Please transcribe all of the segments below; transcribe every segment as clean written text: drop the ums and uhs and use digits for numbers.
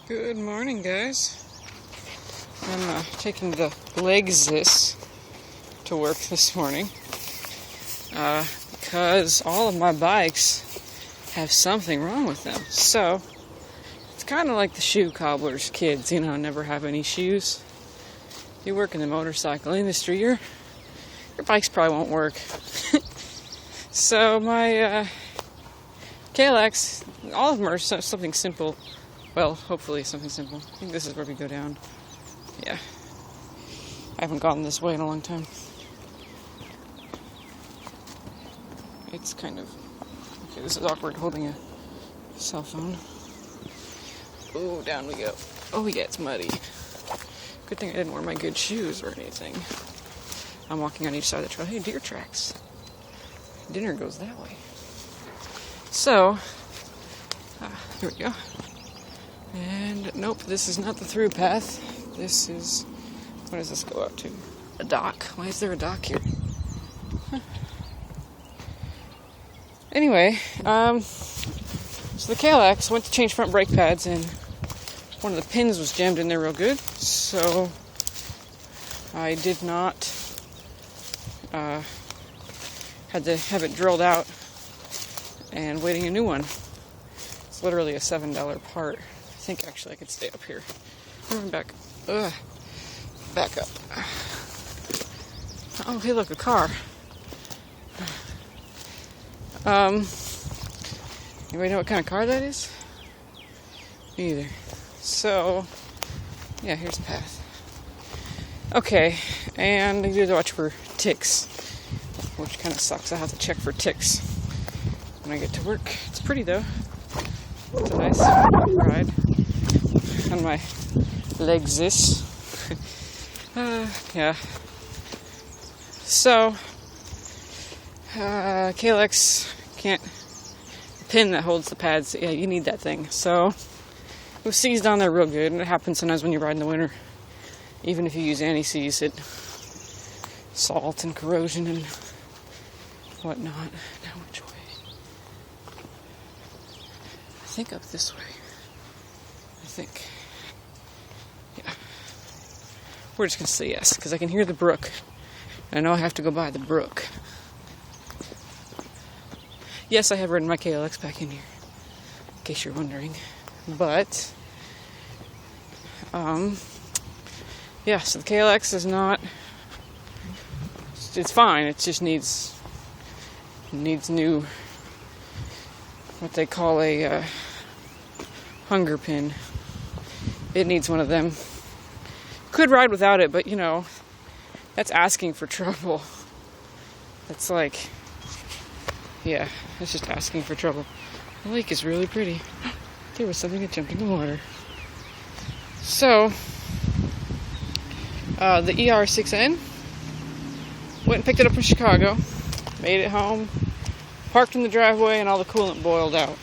Good morning, guys. I'm taking the Lexus to work this morning because all of my bikes have something wrong with them. So it's kind of like the shoe cobbler's kids, never have any shoes. You work in the motorcycle industry, your bikes probably won't work. So my KLX, all of them are something simple. Well, hopefully something simple. I think this is where we go down. Yeah. I haven't gone this way in a long time. It's kind of... Okay, this is awkward holding a cell phone. Oh, down we go. Oh yeah, it's muddy. Good thing I didn't wear my good shoes or anything. I'm walking on each side of the trail. Hey, deer tracks. Dinner goes that way. So, here we go. And nope, this is not the through path. This is, what does this go out to? A dock. Why is there a dock here? Huh. Anyway, so the KLX went to change front brake pads and one of the pins was jammed in there real good. So I did not, had to have it drilled out and waiting a new one. It's literally a $7 part. I think actually I could stay up here. Moving back. Back up. Oh, hey, look, a car. Anybody know what kind of car that is? Me either. So, yeah, here's the path. Okay, and you have to watch for ticks, which kind of sucks. I have to check for ticks when I get to work. It's pretty though. It's a nice ride on my Lexus. Yeah. So, KLX can't, the pin that holds the pads, yeah, you need that thing. So, it was seized on there real good, and it happens sometimes when you ride in the winter. Even if you use anti-seize, salt and corrosion and whatnot. Now which way? I think up this way. I think. Yeah. We're just going to say yes, because I can hear the brook. And I know I have to go by the brook. Yes, I have ridden my KLX back in here, in case you're wondering. But, yeah, so the KLX is not, it's fine, it just needs new, what they call a hunger pin. It needs one of them. Could ride without it, but that's asking for trouble. That's like, yeah, it's just asking for trouble. The lake is really pretty. There was something that jumped in the water. So, the ER6N, went and picked it up from Chicago, made it home, parked in the driveway, and all the coolant boiled out.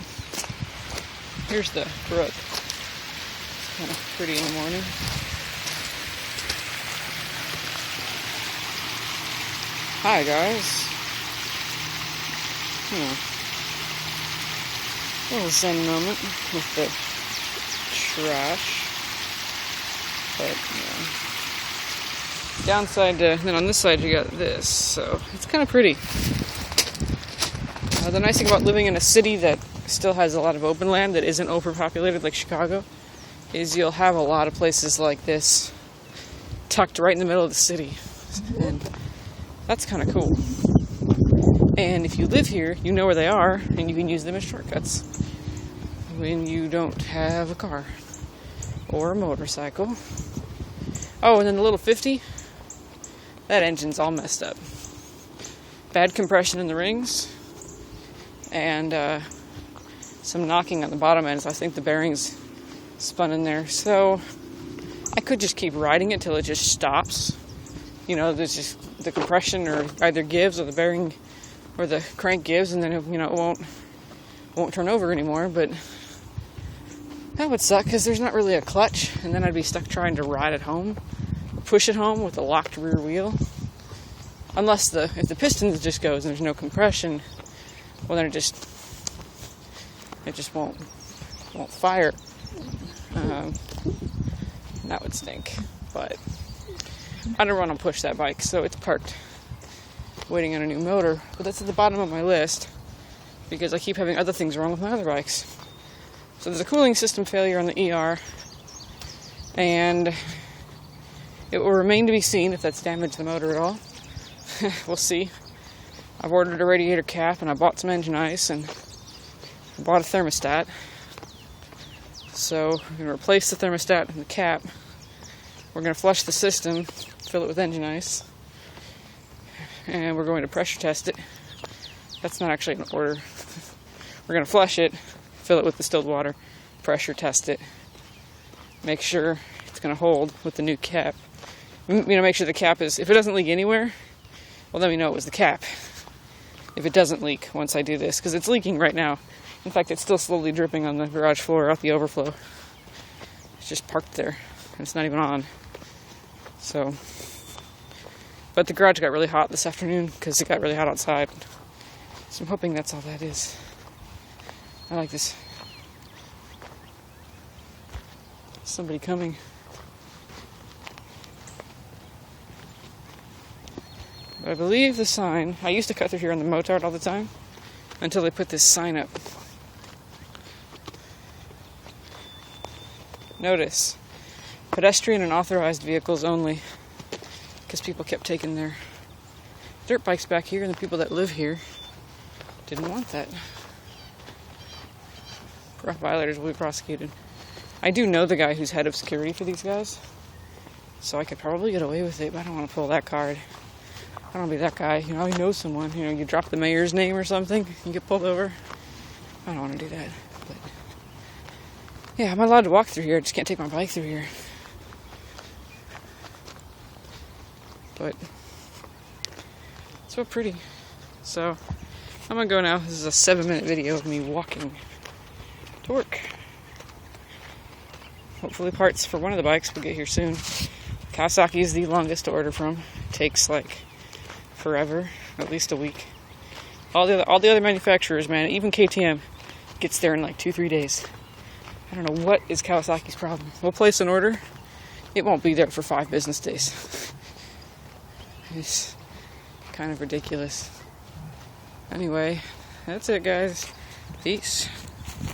Here's the brook. It's kind of pretty in the morning. Hi, guys. A little zen moment with the trash. But, downside to, then on this side you got this, so it's kind of pretty. The nice thing about living in a city that still has a lot of open land that isn't overpopulated like Chicago is you'll have a lot of places like this tucked right in the middle of the city. And that's kind of cool. And if you live here, you know where they are, and you can use them as shortcuts when you don't have a car or a motorcycle. Oh, and then the little 50, that engine's all messed up. Bad compression in the rings, and some knocking on the bottom ends. I think the bearings spun in there. So I could just keep riding it till it just stops. There's just the compression or either gives or the bearing or the crank gives, and then it won't turn over anymore. But that would suck because there's not really a clutch, and then I'd be stuck trying to ride it home, push it home with a locked rear wheel. Unless if the piston just goes and there's no compression, well then it just won't fire. That would stink. But I don't want to push that bike, so it's parked waiting on a new motor. But that's at the bottom of my list because I keep having other things wrong with my other bikes. So there's a cooling system failure on the ER, and it will remain to be seen if that's damaged the motor at all. We'll see. I've ordered a radiator cap, and I bought some engine ice, and I bought a thermostat. So we're going to replace the thermostat and the cap. We're going to flush the system, fill it with engine ice, and we're going to pressure test it. That's not actually an order. We're going to flush it, fill it with distilled water, pressure test it, make sure it's going to hold with the new cap. Make sure the cap is, if it doesn't leak anywhere, well, then we know it was the cap. If it doesn't leak once I do this, because it's leaking right now. In fact, it's still slowly dripping on the garage floor out the overflow. It's just parked there, and it's not even on. So, but the garage got really hot this afternoon because it got really hot outside. So I'm hoping that's all that is. I like this. Somebody coming. But I believe the sign, I used to cut through here on the motard all the time until they put this sign up. Notice, pedestrian and authorized vehicles only, because people kept taking their dirt bikes back here, and the people that live here didn't want that. Violators will be prosecuted. I do know the guy who's head of security for these guys, so I could probably get away with it, but I don't want to pull that card. I don't want to be that guy. I know someone. You drop the mayor's name or something, you get pulled over. I don't want to do that. But yeah, I'm allowed to walk through here. I just can't take my bike through here. But it's so pretty. So I'm gonna go now. This is a 7-minute video of me walking to work. Hopefully parts for one of the bikes will get here soon. Kawasaki is the longest to order from. It takes like forever, at least a week. All the other manufacturers, man, even KTM gets there in like 2-3 days. I don't know what is Kawasaki's problem. We'll place an order. It won't be there for 5 business days. It's kind of ridiculous. Anyway, that's it, guys. Peace.